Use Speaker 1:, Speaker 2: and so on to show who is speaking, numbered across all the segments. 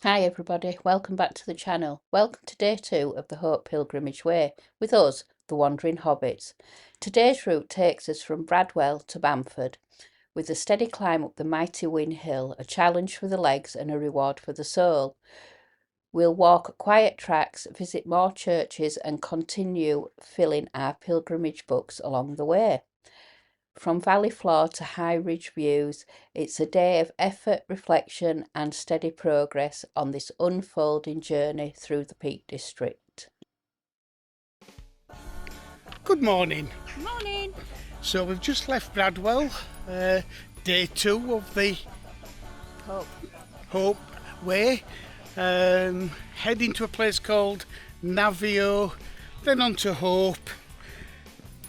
Speaker 1: Hi everybody, welcome back to the channel. Welcome to day 2 of the Hope Pilgrimage Way, with us, the Wandering Hobbits. Today's route takes us from Bradwell to Bamford, with a steady climb up the mighty Win Hill, a challenge for the legs and a reward for the soul. We'll walk quiet tracks, visit more churches and continue filling our pilgrimage books along the way. From valley floor to high ridge views, it's a day of effort, reflection and steady progress on this unfolding journey through the Peak District.
Speaker 2: Good morning.
Speaker 3: Morning.
Speaker 2: So we've just left Bradwell, day 2 of the Hope Way, heading to a place called Navio, then on to Hope,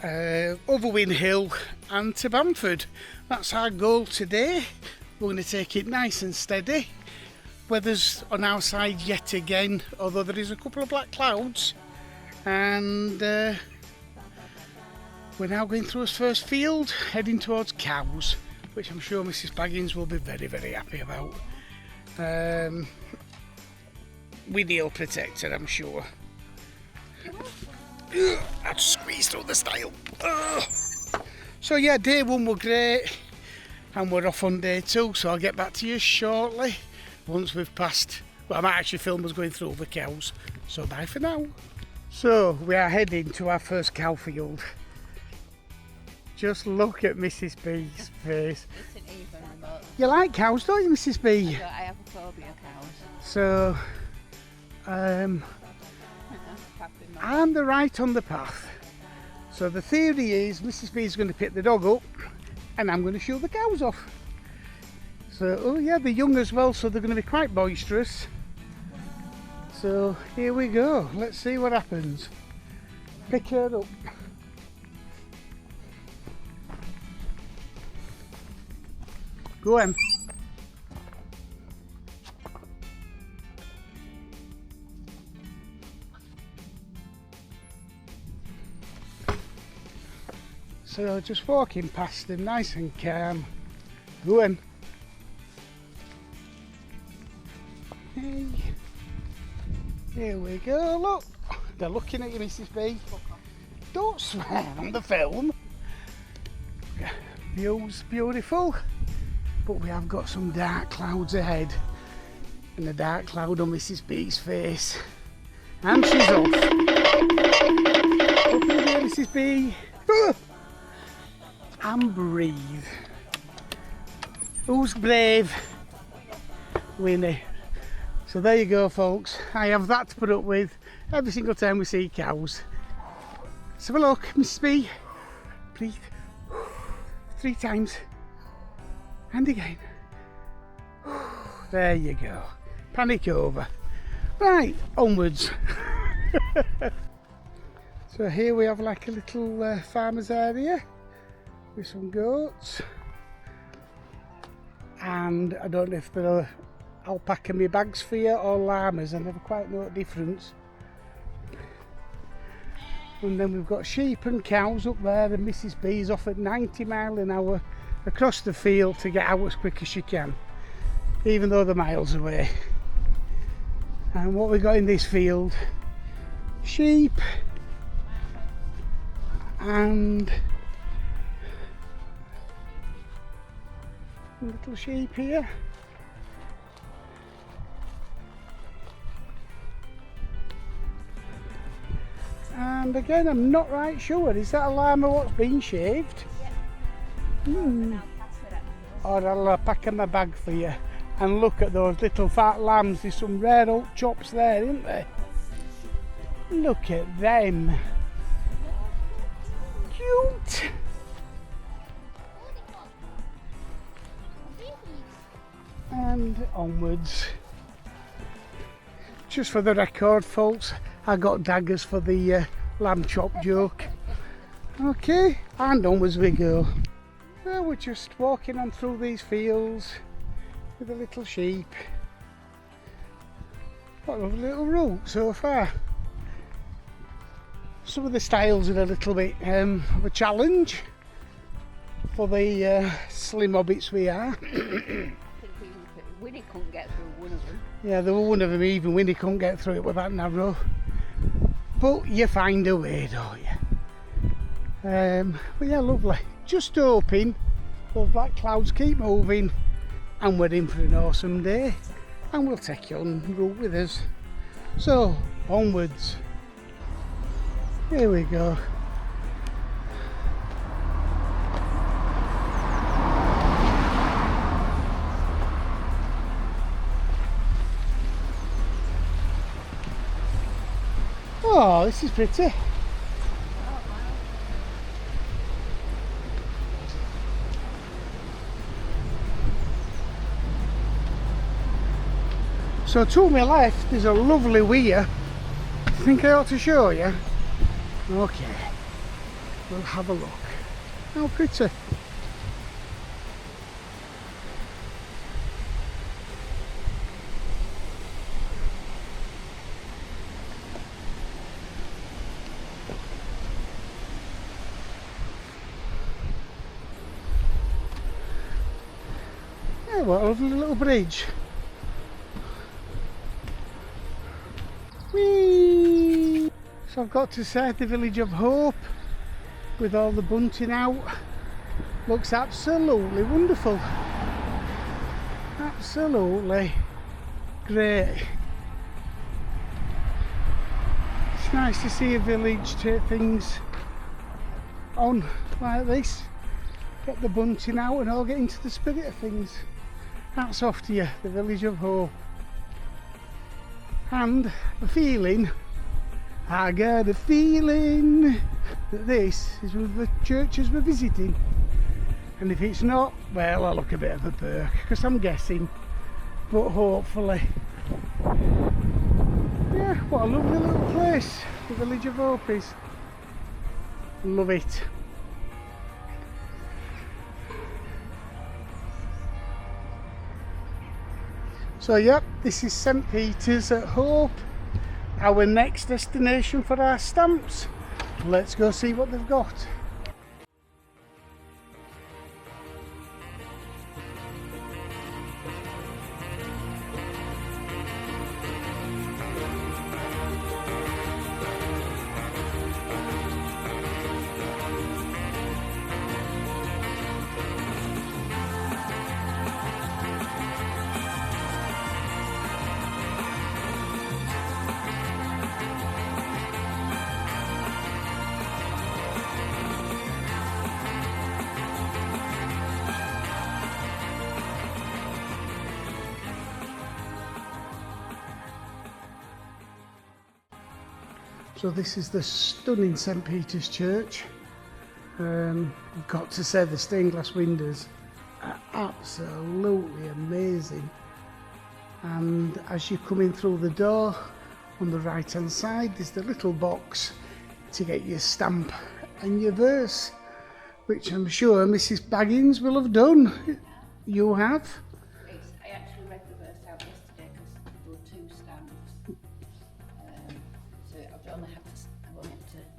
Speaker 2: over Win Hill and to Bamford. That's our goal today. We're going to take it nice and steady. Weather's on our side yet again, although there is a couple of black clouds, and we're now going through our first field, heading towards cows, which I'm sure Mrs. Baggins will be very, very happy about. Winnie will protect her, I'm sure. I just squeezed through the stile. So yeah, day 1 were great, and we're off on day 2, so I'll get back to you shortly once we've passed. Well, I might actually film us going through the cows, so bye for now. So we are heading to our first cow field. Just look at Mrs. B's face.
Speaker 3: Isn't even remote.
Speaker 2: You like cows, don't you, Mrs. B?
Speaker 3: I have a phobia of cows.
Speaker 2: So, I'm the right on the path. So the theory is Mrs. B is going to pick the dog up and I'm going to show the cows off. So, oh yeah, they're young as well, so they're going to be quite boisterous. So here we go. Let's see what happens. Pick her up. Go on. So just walking past them nice and calm. Go on. Hey. Here we go, look. They're looking at you, Mrs. B. Don't swear on the film. View's beautiful, but we have got some dark clouds ahead. And a dark cloud on Mrs. B's face. And she's off. Up in there, Mrs. B. And breathe. Who's brave? Winnie. So there you go, folks. I have that to put up with every single time we see cows. Let's have a look, Mrs. B. Breathe. 3 times. And again. There you go. Panic over. Right, onwards. So here we have like a little farmer's area with some goats, and I don't know if they're alpaca me bags for you or llamas. I never quite know the difference. And then we've got sheep and cows up there, and Mrs. B is off at 90 miles an hour across the field to get out as quick as she can, even though they're miles away. And what we got in this field: sheep and little sheep here. And again, I'm not right sure. Is that a llama what's been shaved? Yeah. Or I'll pack in my bag for you. And look at those little fat lambs. There's some rare old chops there, isn't there? Look at them. Cute. And onwards. Just for the record, folks, I got daggers for the lamb chop joke. Okay, and onwards we go. Well, we're just walking on through these fields with a little sheep. What a lovely little route so far. Some of the styles are a little bit of a challenge for the slim hobbits we are.
Speaker 3: Winnie couldn't get through
Speaker 2: Yeah, there were one of them, even Winnie couldn't get through it with that narrow. But you find a way, don't you? But yeah, lovely. Just hoping those black clouds keep moving and we're in for an awesome day. And we'll take you on the route with us. So, onwards. Here we go. Oh, this is pretty. So to my left there's a lovely weir. I think I ought to show you. Okay, we'll have a look. How pretty. Yeah, what a lovely little bridge. Whee! So I've got to say, the village of Hope, with all the bunting out, looks absolutely wonderful. Absolutely great. It's nice to see a village take things on like this, get the bunting out and all get into the spirit of things. Hats off to you, the village of Hope. And a feeling, I got a feeling that this is one of the churches we're visiting. And if it's not, well, I'll look a bit of a perk, because I'm guessing. But hopefully. Yeah, what a lovely little place the village of Hope is. Love it. So yep, this is St Peter's at Hope, our next destination for our stamps. Let's go see what they've got. So this is the stunning St Peter's Church. I've got to say the stained glass windows are absolutely amazing. And as you're coming through the door, on the right hand side there's the little box to get your stamp and your verse, which I'm sure Mrs Baggins will have done. You have?
Speaker 1: I actually read the verse out yesterday because there were two stamps. So I've only had to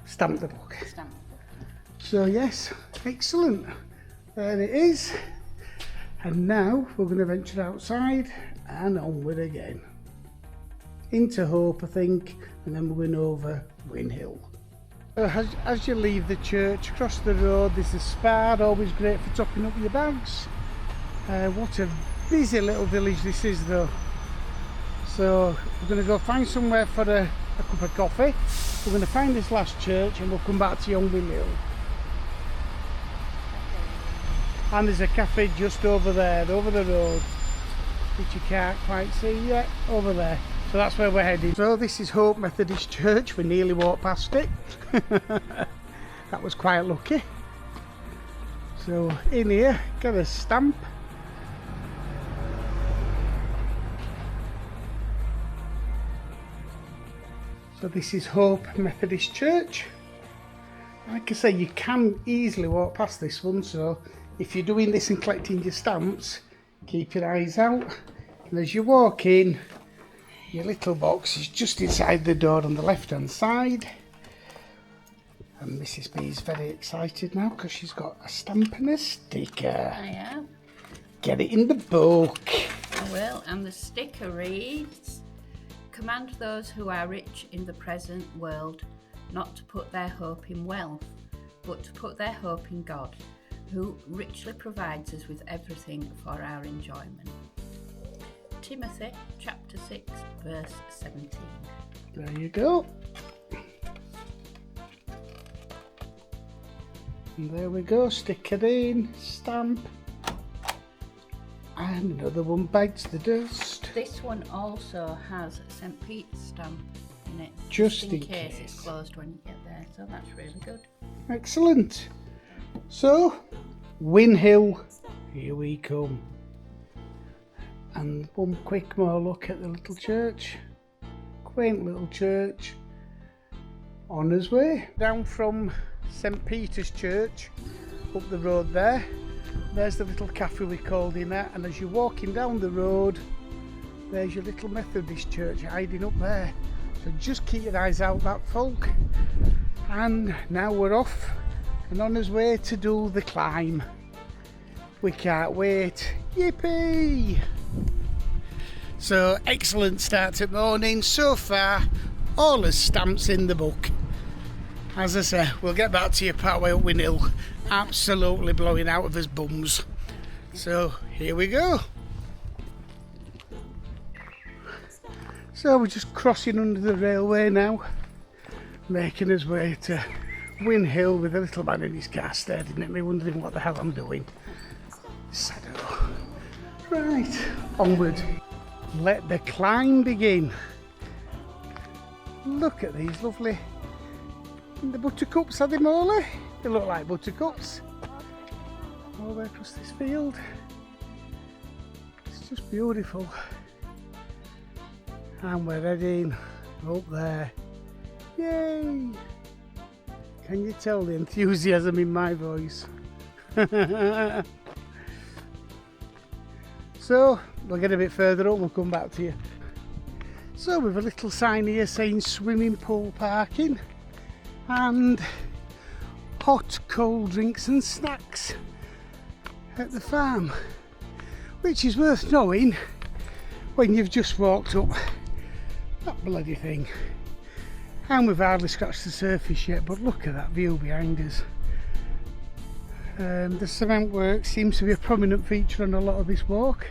Speaker 2: Stamp the book.
Speaker 1: stamp the book.
Speaker 2: So yes, excellent. There it is. And now we're going to venture outside and onward again. Into Hope, I think, and then we're going over Win Hill. As you leave the church, across the road there's a Spar, always great for topping up your bags. What a busy little village this is though. So we're going to go find somewhere for a cup of coffee. We're going to find this last church and we'll come back to Young Win Hill. And there's a cafe just over there, over the road, which you can't quite see yet, over there. So that's where we're heading. So this is Hope Methodist Church. We nearly walked past it. That was quite lucky. So in here, get a stamp. So this is Hope Methodist Church. Like I say, you can easily walk past this one, so if you're doing this and collecting your stamps, keep your eyes out. And as you walk in, your little box is just inside the door on the left hand side. And Mrs B is very excited now because she's got a stamp and a sticker.
Speaker 1: I am.
Speaker 2: Get it in the book.
Speaker 1: I will, and the sticker reads, "Command those who are rich in the present world not to put their hope in wealth, but to put their hope in God, who richly provides us with everything for our enjoyment." Timothy chapter 6 verse 17.
Speaker 2: There you go. And there we go, stick it in, stamp, and another one bites the dust.
Speaker 1: This one also has St. Peter's stamp in it,
Speaker 2: Just in
Speaker 1: case
Speaker 2: case.
Speaker 1: it's closed when you get there, so that's really good.
Speaker 2: Excellent. So, Win Hill, here we come. And one quick more look at the little church. Quaint little church. Honours Way. Down from St. Peter's Church, up the road there. There's the little cafe we called in at, and as you're walking down the road, there's your little Methodist church hiding up there. So just keep your eyes out, that folk. And now we're off and on his way to do the climb. We can't wait. Yippee! So excellent start to morning so far. All the stamps in the book. As I say, we'll get back to you part way up Win Hill. Absolutely blowing out of his bums. So here we go. So we're just crossing under the railway now, making his way to Win Hill with a little man in his car staring at me, wondering what the hell I'm doing. Sado. Right, onward. Let the climb begin. Look at these lovely, the buttercups, are they, Molly? They look like buttercups. All the way across this field. It's just beautiful. And we're heading up there. Yay! Can you tell the enthusiasm in my voice? So, we'll get a bit further up, we'll come back to you. So, we've a little sign here saying swimming pool parking and hot, cold drinks and snacks at the farm, which is worth knowing when you've just walked up that bloody thing. And we've hardly scratched the surface yet, but look at that view behind us. The cement work seems to be a prominent feature on a lot of this walk.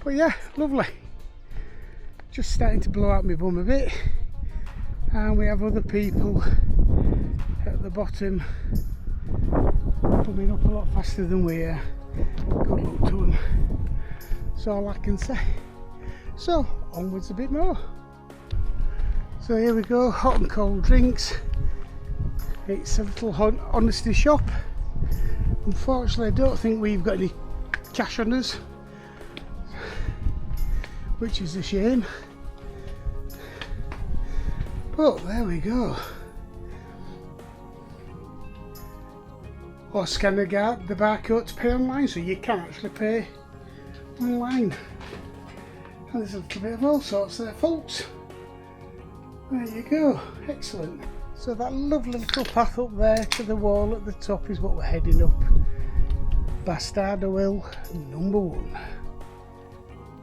Speaker 2: But yeah, lovely. Just starting to blow out my bum a bit. And we have other people at the bottom coming up a lot faster than we are. Good luck to them. That's all I can say. So, onwards a bit more. So here we go, hot and cold drinks. It's a little honesty shop. Unfortunately, I don't think we've got any cash on us, which is a shame. But there we go. Or scan the barcode to pay online, so you can actually pay online. And there's a little bit of all sorts there, folks. There you go, excellent. So that lovely little path up there to the wall at the top is what we're heading up. Bastardo Hill number 1.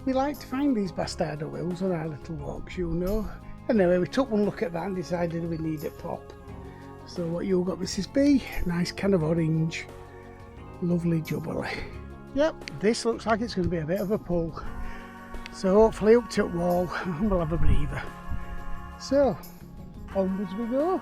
Speaker 2: We like to find these Bastardo Hills on our little walks, you know. Anyway, we took one look at that and decided we need a pop. So what you got, Mrs B? Nice can of orange. Lovely jubbly. Yep, this looks like it's going to be a bit of a pull. So hopefully up to the wall and we'll have a breather. So, onwards we go.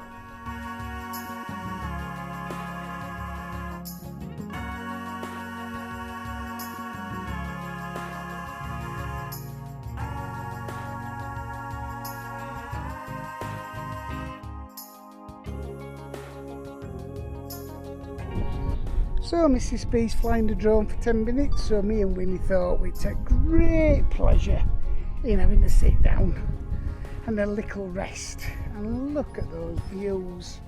Speaker 2: So Mrs B's flying the drone for 10 minutes, so me and Winnie thought we'd take great pleasure in having a sit down and a little rest. And look at those views.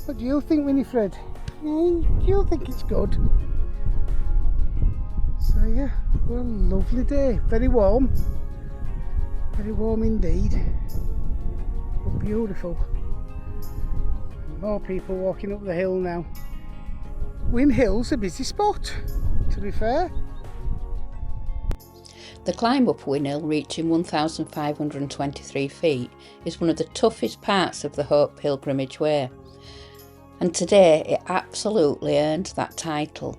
Speaker 2: What do you think, Winifred? Do you think it's good? So yeah, what a lovely day. Very warm indeed, but beautiful. More people walking up the hill now. Win Hill's a busy spot, to be fair.
Speaker 1: The climb up Win Hill, reaching 1,523 feet, is one of the toughest parts of the Hope Pilgrimage Way, and today it absolutely earned that title.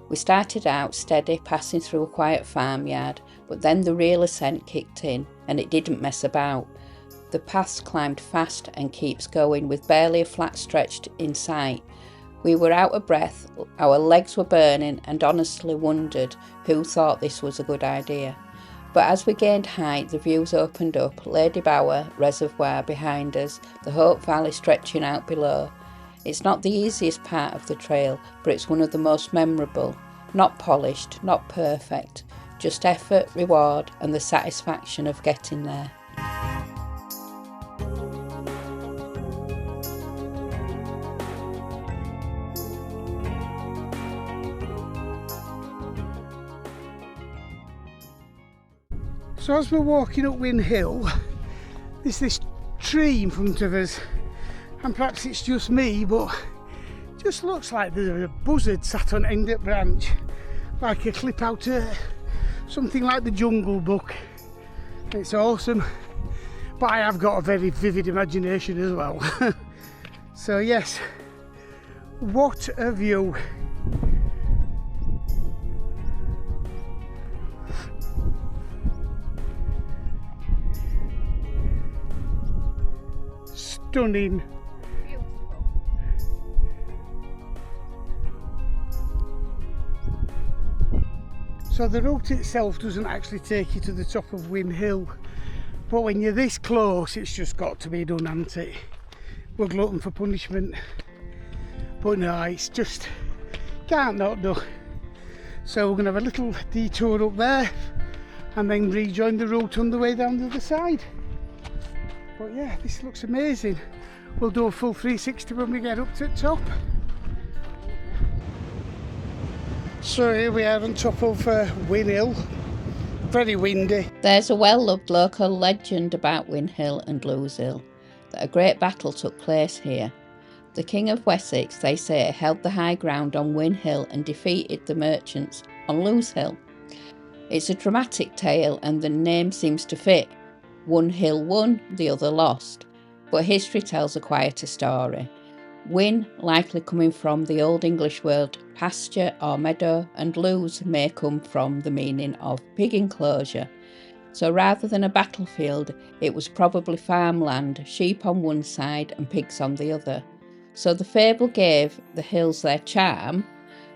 Speaker 1: We started out steady, passing through a quiet farmyard, but then the real ascent kicked in and it didn't mess about. The paths climbed fast and keeps going, with barely a flat stretch in sight. We were out of breath, our legs were burning, and honestly wondered who thought this was a good idea. But as we gained height, the views opened up: Ladybower Reservoir behind us, the Hope Valley stretching out below. It's not the easiest part of the trail, but it's one of the most memorable. Not polished, not perfect, just effort, reward, and the satisfaction of getting there.
Speaker 2: So as we're walking up Win Hill, there's this tree in front of us, and perhaps it's just me, but it just looks like there's a buzzard sat on end of branch, like a clip out of something like the Jungle Book. It's awesome, but I have got a very vivid imagination as well. So yes, what a view. Stunning.
Speaker 3: Beautiful.
Speaker 2: So the route itself doesn't actually take you to the top of Win Hill, but when you're this close it's just got to be done, hasn't it? We're glutton for punishment, but no, it's just can't not do. So we're going to have a little detour up there and then rejoin the route on the way down the other side. But yeah, this looks amazing. We'll do a full 360 when we get up to the top. So here we are on top of Win Hill. Very windy.
Speaker 1: There's a well-loved local legend about Win Hill and Lewes Hill, that a great battle took place here. The King of Wessex, they say, held the high ground on Win Hill and defeated the merchants on Lewes Hill. It's a dramatic tale and the name seems to fit. One hill won, the other lost. But history tells a quieter story. Win likely coming from the Old English word pasture or meadow, and Lewes may come from the meaning of pig enclosure. So rather than a battlefield, it was probably farmland, sheep on one side and pigs on the other. So the fable gave the hills their charm,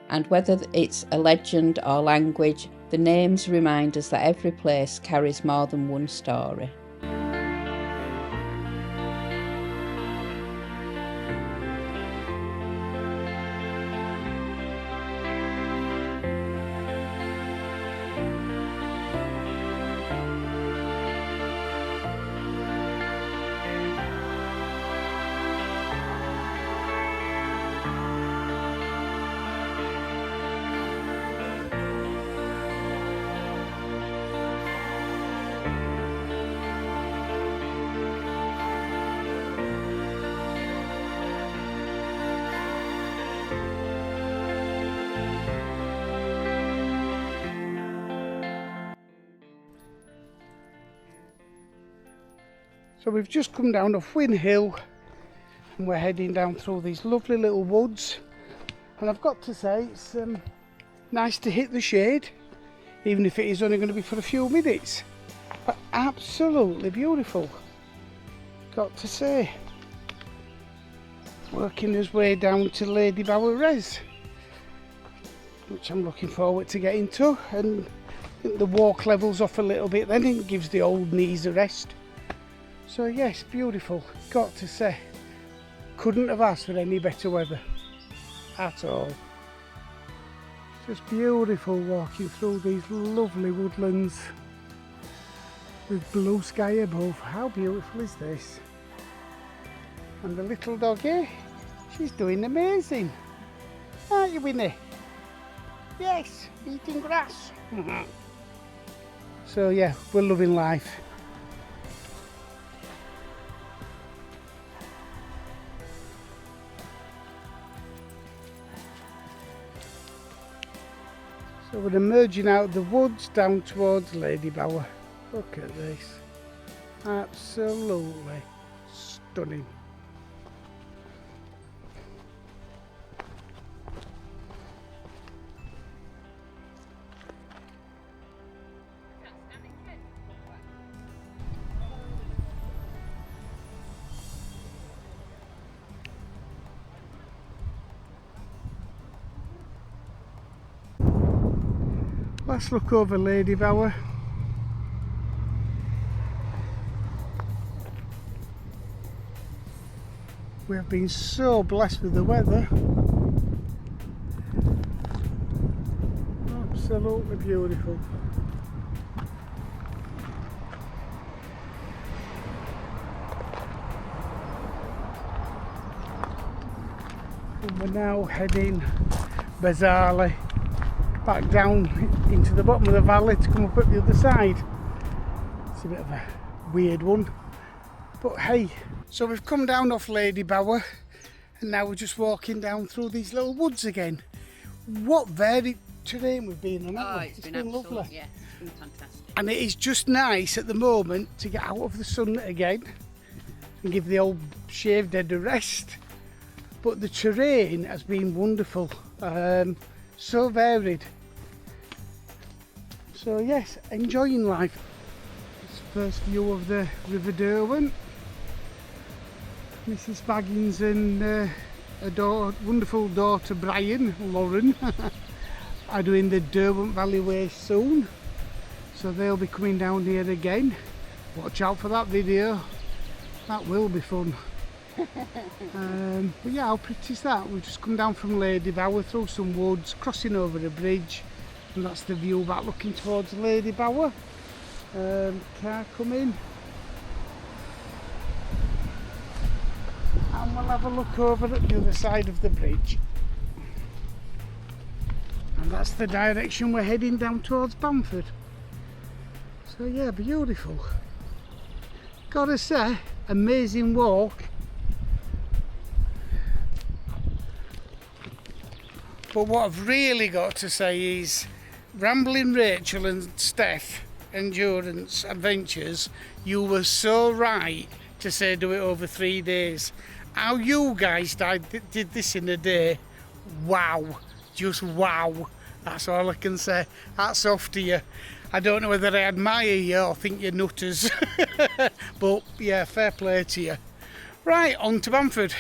Speaker 1: and whether it's a legend or language, the names remind us that every place carries more than one story.
Speaker 2: So we've just come down off Win Hill and we're heading down through these lovely little woods, and I've got to say it's nice to hit the shade, even if it is only going to be for a few minutes, but absolutely beautiful, got to say. Working his way down to Ladybower Res, which I'm looking forward to getting to, and I think the walk levels off a little bit, then it gives the old knees a rest. So yes, beautiful, got to say. Couldn't have asked for any better weather at all. Just beautiful walking through these lovely woodlands with blue sky above. How beautiful is this? And the little doggy, she's doing amazing. Aren't you, Winnie? Yes, eating grass. So yeah, we're loving life. So we're we're emerging out of the woods down towards Ladybower. Look at this. Absolutely stunning. Let's look over Ladybower. We have been so blessed with the weather. Absolutely beautiful. And we're now heading bizarrely back down into the bottom of the valley to come up at the other side. It's a bit of a weird one, but hey. So we've come down off Ladybower and now we're just walking down through these little woods again. What varied terrain we've been on, haven't we?
Speaker 3: It's been
Speaker 2: lovely.
Speaker 3: Yeah, it's been fantastic.
Speaker 2: And it is just nice at the moment to get out of the sun again and give the old shaved head a rest. But the terrain has been wonderful. So varied. So yes, enjoying life. It's first view of the River Derwent. Mrs Baggins and her wonderful daughter Brian, Lauren, are doing the Derwent Valley Way soon. So they'll be coming down here again. Watch out for that video. That will be fun. But yeah, how pretty is that? We've just come down from Ladybower through some woods, crossing over a bridge, and that's the view back looking towards Ladybower. Car coming, and we'll have a look over at the other side of the bridge, and that's the direction we're heading down towards Bamford. So yeah, beautiful. Gotta say, amazing walk. But what I've really got to say is Rambling Rachel and Steph Endurance Adventures, you were so right to say do it over 3 days. How you guys did this in a day, wow, just wow. That's all I can say. Hats off to you. I don't know whether I admire you or think you're nutters. But yeah, fair play to you. Right, on to Bamford.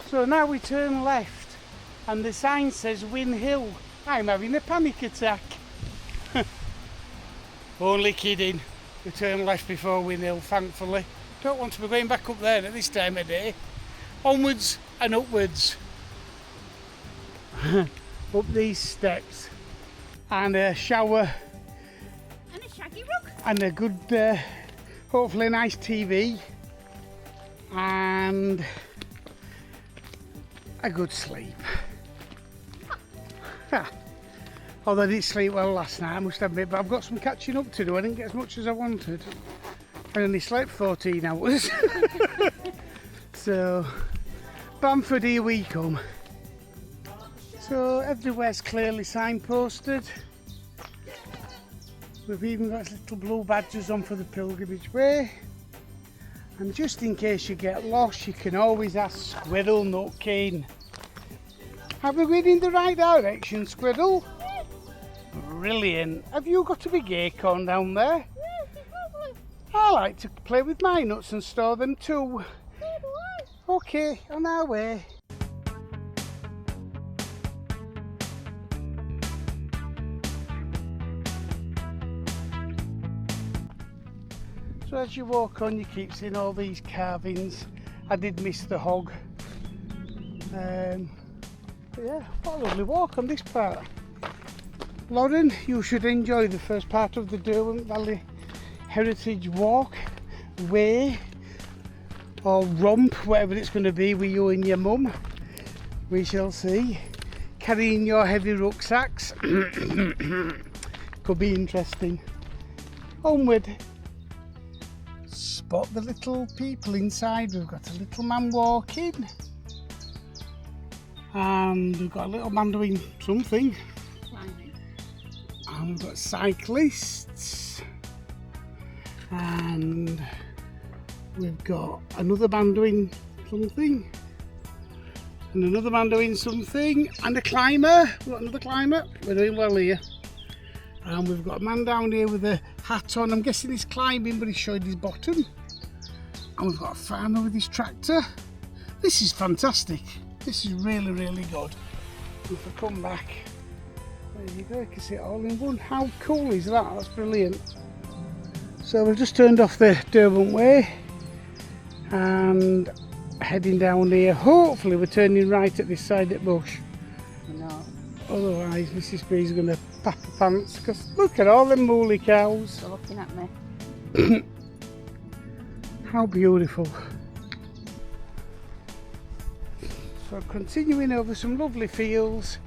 Speaker 2: So now we turn left and the sign says Win Hill. I'm having a panic attack. Only kidding. We turn left before Win Hill, thankfully. Don't want to be going back up there at this time of day. Onwards and upwards. Up these steps. And a shower.
Speaker 3: And a shaggy rug.
Speaker 2: And a good, hopefully nice TV. And a good sleep. Although I didn't sleep well last night, I must admit, but I've got some catching up to do. I didn't get as much as I wanted. I only slept 14 hours. So, Bamford, here we come. So, everywhere's clearly signposted. We've even got little blue badges on for the pilgrimage way. And just in case you get lost, you can always ask Squirrel Nutkin. Have we been in the right direction, Squirrel? Brilliant. Have you got a big acorn down there? I like to play with my nuts and store them too. Okay, on our way. So as you walk on, you keep seeing all these carvings. I did miss the hog. But yeah, what a lovely walk on this part. Lauren, you should enjoy the first part of the Derwent Valley Heritage Walk, Way, or Romp, whatever it's going to be with you and your mum. We shall see. carrying your heavy rucksacks. Could be interesting. Onward. Spot the little people inside. We've got a little man walking. And we've got a little man doing something.
Speaker 3: Climbing.
Speaker 2: And we've got cyclists. And we've got another man doing something. And another man doing something. And a climber. We've got another climber. We're doing well here. And we've got a man down here with a hat on. I'm guessing he's climbing, but he's showing his bottom. And we've got a farmer with his tractor. This is fantastic. This is really, really good. If I come back, there you go, you can see it all in one. How cool is that? That's brilliant. So we've just turned off the Derwent Way and heading down here. Hopefully we're turning right at this side of the bush.
Speaker 1: No.
Speaker 2: Otherwise Mrs B's going to pap her pants, because look at all them mooly cows.
Speaker 1: They're looking at me.
Speaker 2: How beautiful. So continuing over some lovely fields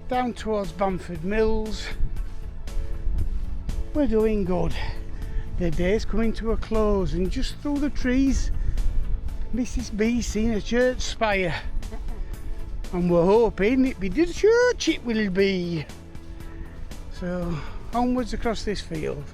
Speaker 2: down towards Bamford Mills. We're doing good. The day's coming to a close, and just through the trees Mrs B's seen a church spire. And we're hoping it be the church it will be. So onwards across this field.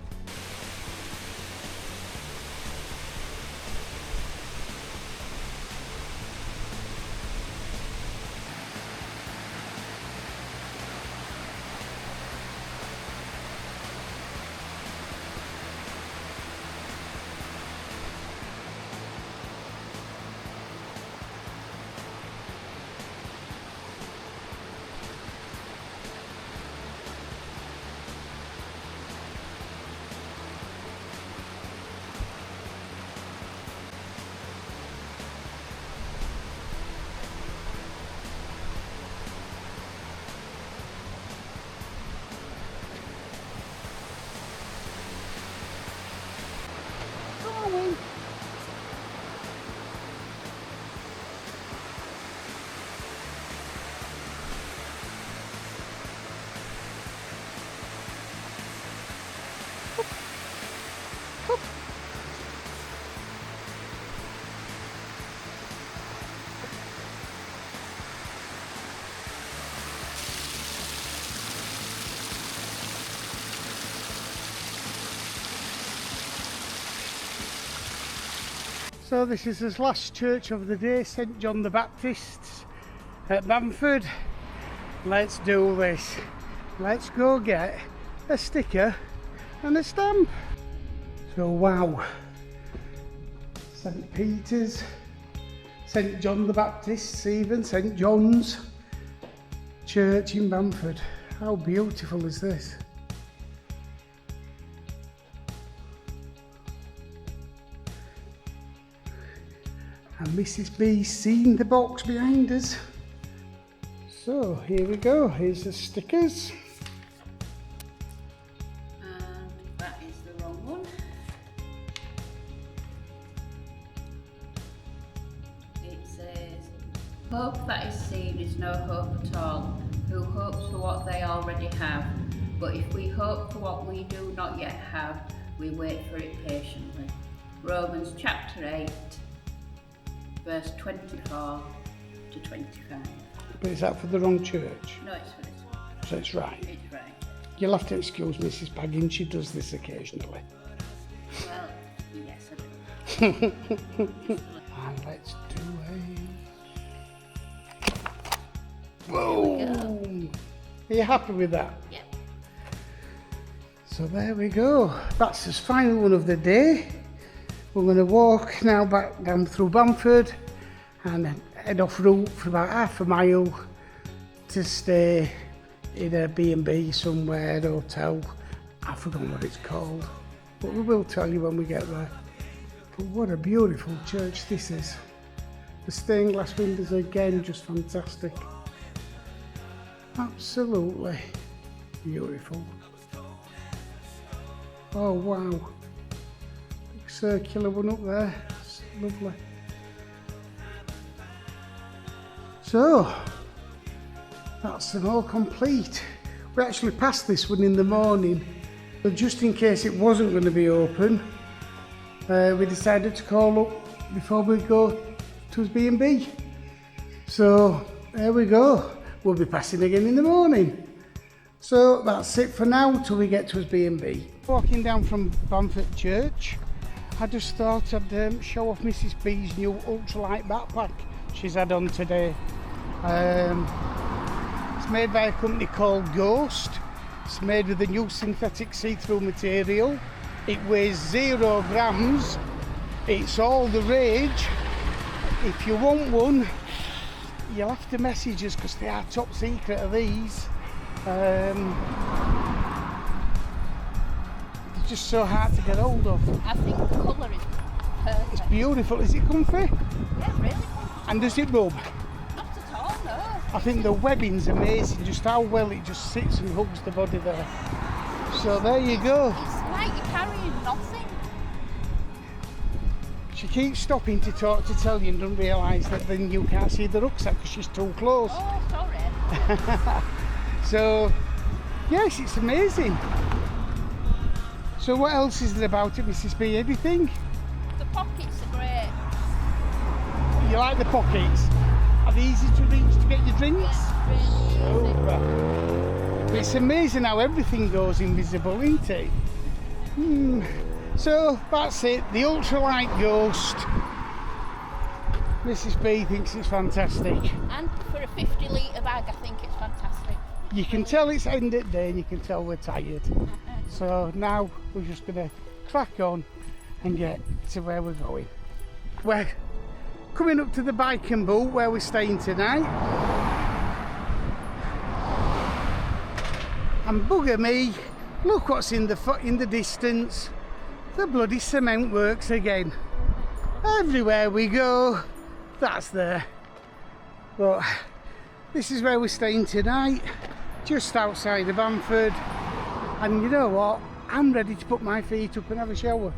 Speaker 2: So this is his last church of the day, St John the Baptist's at Bamford. Let's do this. Let's go get a sticker and a stamp. So wow, St Peter's, St John the Baptist's, even St John's Church in Bamford. How beautiful is this? And Mrs B's seen the box behind us. So here we go, here's the stickers.
Speaker 1: And that is the wrong one. It says, hope that is seen is no hope at all. Who hopes for what they already have? But if we hope for what we do not yet have, we wait for it patiently. Romans chapter 8. Verse 24 to 25.
Speaker 2: But is that for the wrong church?
Speaker 1: No, it's for this one.
Speaker 2: So it's right.
Speaker 1: It's right.
Speaker 2: You'll have to excuse Mrs Baggins, she does this occasionally.
Speaker 1: Well, yes, I do.
Speaker 2: And let's do a... Boom! Are you happy with that?
Speaker 1: Yeah.
Speaker 2: So there we go. That's his final one of the day. We're going to walk now back down through Bamford and head off route for about half a mile to stay in a B&B somewhere, hotel. I've forgotten what it's called, but we will tell you when we get there. But what a beautiful church this is. The stained glass windows again, just fantastic. Absolutely beautiful. Oh wow. Circular one up there, it's lovely. So That's them all complete. We actually passed this one in the morning, but just in case it wasn't going to be open, we decided to call up before we go to his B&B. So there we go. We'll be passing again in the morning. So that's it for now till we get to his B&B. Walking down from Bamford Church, I just thought I'd show off Mrs B's new ultralight backpack she's had on today. It's made by a company called Ghost. It's made with a new synthetic see-through material. It weighs 0 grams. It's all the rage. If you want one, you'll have to message us because they are top secret of these. They're just so hard to get hold of.
Speaker 1: I think the colour is perfect.
Speaker 2: It's beautiful. Is it comfy?
Speaker 1: Yeah, really comfy.
Speaker 2: And does it rub?
Speaker 1: Not at all, no.
Speaker 2: I think the webbing's amazing, just how well it just sits and hugs the body there. So there you go.
Speaker 1: It's like you're carrying nothing.
Speaker 2: She keeps stopping to talk to tell you and doesn't realise that then you can't see the rucksack because she's too close.
Speaker 1: Oh, sorry.
Speaker 2: So, yes, it's amazing. So what else is there about it, Mrs B? Anything?
Speaker 1: The pockets are great.
Speaker 2: You like the pockets? Are they easy to reach to get your drinks?
Speaker 1: Yeah, really easy.
Speaker 2: Super. It's amazing how everything goes invisible, isn't it? So that's it, the ultralight Ghost. Mrs B thinks it's fantastic.
Speaker 1: And for a 50 litre bag, I think it's fantastic.
Speaker 2: You can tell it's end of day and you can tell we're tired. So now we're just going to crack on and get to where we're going. We're coming up to the Bike and Boot where we're staying tonight. And bugger me, look what's in the distance. The bloody cement works again. Everywhere we go, that's there. But this is where we're staying tonight, just outside of Bamford. And you know what? I'm ready to put my feet up and have a shower.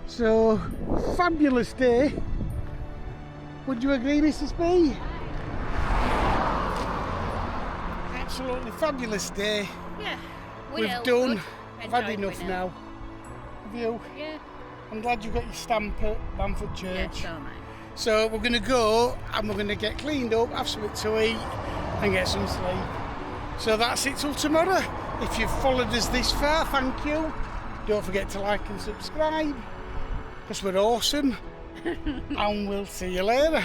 Speaker 2: So, fabulous day. Would you agree, Mrs B? Absolutely fabulous day.
Speaker 1: Yeah.
Speaker 2: We've done. I've had enough now. Have you?
Speaker 1: Yeah.
Speaker 2: I'm glad you got your stamp at Bamford Church.
Speaker 1: Yeah, so am I.
Speaker 2: So we're going to go and we're going to get cleaned up, have something to eat and get some sleep. So that's it till tomorrow. If you've followed us this far, thank you. Don't forget to like and subscribe because we're awesome. And we'll see you later.